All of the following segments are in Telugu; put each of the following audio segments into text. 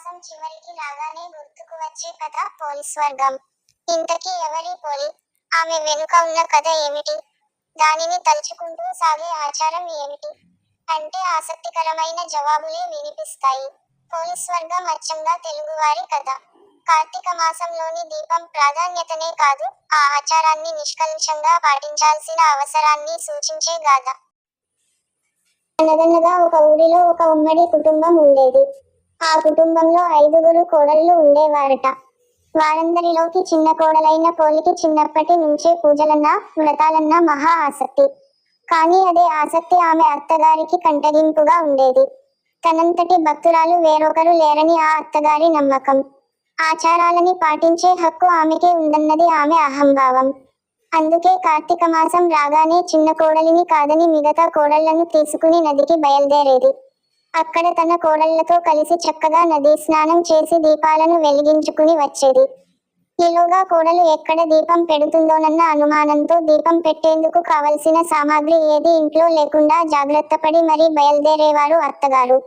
మాసం చివరికి రాగానే గుర్తుకు వచ్చే కథ పోలీస్ వర్గం. ఇంతకీ ఎవరి పోలి? ఆమె వెనుక ఉన్న కథ ఏమిటి? దానిని తలుచుకుంటూ సాగే ఆచారం ఏమిటి? అంటే ఆసక్తికరమైన జవాబులే వినిపిస్తాయి. పోలీస్ వర్గం అచ్చంగా తెలుగువారి కథ. కార్తీక మాసంలోని దీపం ప్రాధాన్యతనే కాదు, ఆ ఆచారాన్ని నిష్కల్మషంగా పాటించాల్సిన అవసరాన్ని సూచించే గాథ. అనగనగా ఒక ఊరిలో ఒక ఉమ్మడి కుటుంబం ఉండేది. ఆ కుటుంబంలో 5గురు కోడళ్ళు ఉండేవారట. వారందరిలోకి చిన్న కోడలైన పోలికి చిన్నప్పటి నుంచే పూజలన్నా వ్రతాలన్నా మహా ఆసక్తి. కానీ అదే ఆసక్తి ఆమె అత్తగారికి కంటగింపుగా ఉండేది. తనంతటి భక్తురాలు వేరొకరు లేరని ఆ అత్తగారి నమ్మకం. ఆచారాలని పాటించే హక్కు ఆమెకే ఉందన్నది ఆమె అహంభావం. అందుకే కార్తీక మాసం రాగానే చిన్న కోడలిని కాదని మిగతా కోడళ్లను తీసుకుని నదికి బయల్దేరేది. అక్కడ తన కోడళ్లతో కలిసి చక్కగా నదీ స్నానం చేసి దీపాలను వెలిగించుకుని వచ్చేది. ఈలోగా కోడలు ఎక్కడ దీపం పెడుతుందోనన్న అనుమానంతో దీపం పెట్టేందుకు కావలసిన సామాగ్రి ఏదీ ఇంట్లో లేకుండా జాగ్రత్తపడి మరీ బయల్దేరేవారు అత్తగారు.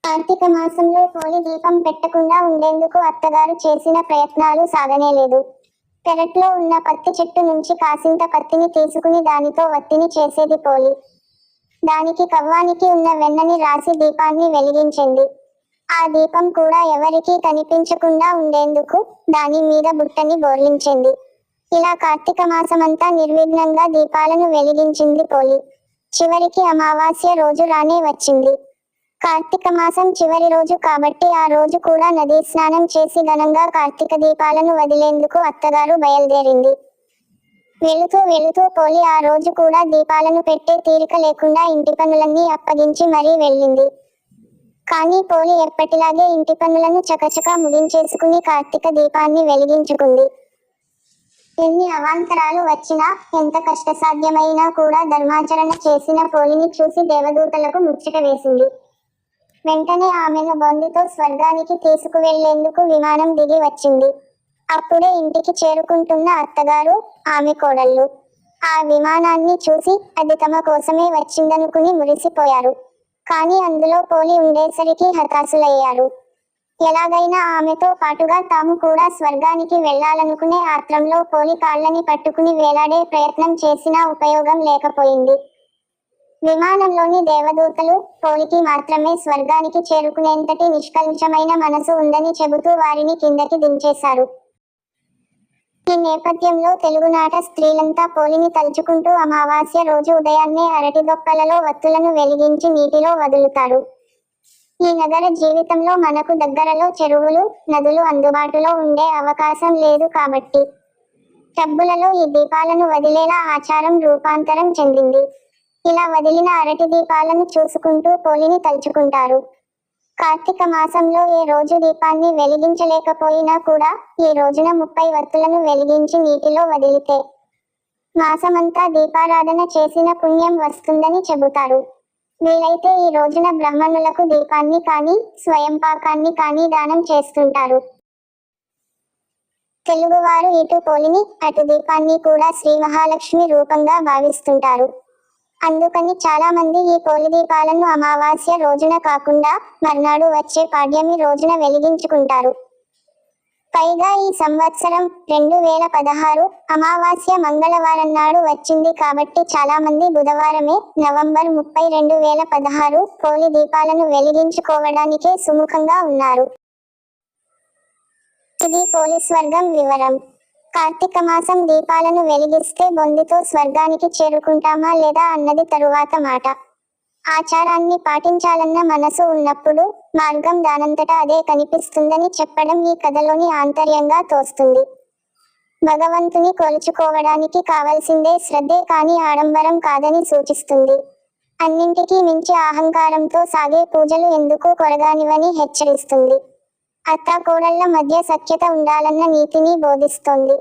కార్తీక మాసంలో పోలి దీపం పెట్టకుండా ఉండేందుకు అత్తగారు చేసిన ప్రయత్నాలు సాగనేలేదు. పెరట్లో ఉన్న పత్తి చెట్టు నుంచి కాసింత పత్తిని తీసుకుని దానితో వత్తిని చేసేది పోలి. దానికి కవ్వానికి ఉన్న వెన్నని రాసి దీపాన్ని వెలిగించింది. ఆ దీపం కూడా ఎవరికీ కనిపించకుండా ఉండేందుకు దాని మీద బుట్టని బోర్లించింది. ఇలా కార్తీక మాసమంతా నిర్విఘ్నంగా దీపాలను వెలిగించింది పోలి. చివరికి అమావాస్య రోజు రానే వచ్చింది. కార్తీక మాసం చివరి రోజు కాబట్టి ఆ రోజు కూడా నదీ స్నానం చేసి ఘనంగా కార్తీక దీపాలను వదిలేందుకు అత్తగారు బయల్దేరింది. వెళుతూ పోలి ఆ రోజు కూడా దీపాలను పెట్టే తీరిక లేకుండా ఇంటి పనులన్నీ అప్పగించి మరీ వెళ్ళింది. కానీ పోలి ఎప్పటిలాగే ఇంటి పనులను చకచకా ముగించేసుకుని కార్తీక దీపాన్ని వెలిగించుకుంది. ఎన్ని అవాంతరాలు వచ్చినా, ఎంత కష్టసాధ్యమైనా కూడా ధర్మాచరణ చేసిన పోలిని చూసి దేవదూతలకు ముచ్చట వేసింది. వెంటనే ఆమెను బొందితో స్వర్గానికి తీసుకువెళ్లేందుకు విమానం దిగి వచ్చింది. అప్పుడే ఇంటికి చేరుకుంటున్న అత్తగారు, ఆమె కోడళ్ళు ఆ విమానాన్ని చూసి అది తమ కోసమే వచ్చిందనుకుని మురిసిపోయారు. కానీ అందులో పోలి ఉండేసరికి హతాశులయ్యారు. ఎలాగైనా ఆమెతో పాటుగా తాము కూడా స్వర్గానికి వెళ్లాలనుకునే ఆత్రంలో పోలి కాళ్ళని పట్టుకుని వేలాడే ప్రయత్నం చేసినా ఉపయోగం లేకపోయింది. విమానంలోని దేవదూతలు పోలికి మాత్రమే స్వర్గానికి చేరుకునేంతటి నిష్కల్మషమైన మనసు ఉందని చెబుతూ వారిని కిందకి దించేశారు. ఈ నేపథ్యంలో తెలుగునాట స్త్రీలంతా పోలిని తలుచుకుంటూ అమావాస్య రోజు ఉదయాన్నే అరటిదొప్పలలో వత్తులను వెలిగించి నీటిలో వదులుతారు. ఈ నగర జీవితంలో మనకు దగ్గరలో చెరువులు, నదులు అందుబాటులో ఉండే అవకాశం లేదు కాబట్టి టబ్బులలో ఈ దీపాలను వదిలేలా ఆచారం రూపాంతరం చెందింది. ఇలా వదిలిన అరటి దీపాలను చూసుకుంటూ పోలిని తలుచుకుంటారు. కార్తీక మాసంలో ఏ రోజు దీపాన్ని వెలిగించలేకపోయినా కూడా ఈ రోజున 30 వత్తులను వెలిగించి నీటిలో వదిలితే మాసమంతా దీపారాధన చేసిన పుణ్యం వస్తుందని చెబుతారు. వీలైతే ఈ రోజున బ్రాహ్మణులకు దీపాన్ని కానీ, స్వయంపాకాన్ని కానీ దానం చేస్తుంటారు. తెలుగువారు ఇటు పోలిని, అటు దీపాన్ని కూడా శ్రీ మహాలక్ష్మి రూపంగా భావిస్తుంటారు. అందుకని చాలా మంది ఈ పోలి దీపాలను అమావాస్య రోజున కాకుండా మర్నాడు వచ్చే పాడ్యమి రోజున వెలిగించుకుంటారు. పైగా ఈ సంవత్సరం 2016 అమావాస్య మంగళవారం నాడు వచ్చింది కాబట్టి చాలా మంది బుధవారమే నవంబర్ 30, 2016 పోలి దీపాలను వెలిగించుకోవడానికే సుముఖంగా ఉన్నారు. ఇది పోలీస్ వర్గం వివరం. కార్తీక మాసం దీపాలను వెలిగిస్తే బొందితో స్వర్గానికి చేరుకుంటామా లేదా అన్నది తరువాత మాట. ఆచారాన్ని పాటించాలన్న మనసు ఉన్నప్పుడు మార్గం దానంతటా అదే కనిపిస్తుందని చెప్పడం ఈ కథలోని ఆంతర్యంగా తోస్తుంది. భగవంతుని కొలుచుకోవడానికి కావలసిందే శ్రద్ధే కానీ ఆడంబరం కాదని సూచిస్తుంది. అన్నింటికీ మించి అహంకారంతో సాగే పూజలు ఎందుకు కొరగానివని హెచ్చరిస్తుంది. అత్తాకోడళ్ల మధ్య సఖ్యత ఉండాలన్న నీతిని బోధిస్తోంది.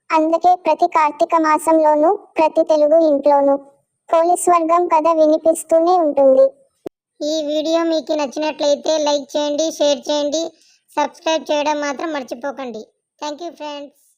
అందుకే ప్రతి కార్తీక మాసంలోనూ, ప్రతి తెలుగు ఇంట్లోనూ పోలీస్ వర్గం కథ వినిపిస్తూనే ఉంటుంది. ఈ వీడియో మీకు నచ్చినట్లయితే లైక్ చేయండి, షేర్ చేయండి, సబ్స్క్రైబ్ చేయడం మాత్రం మర్చిపోకండి. Thank you friends.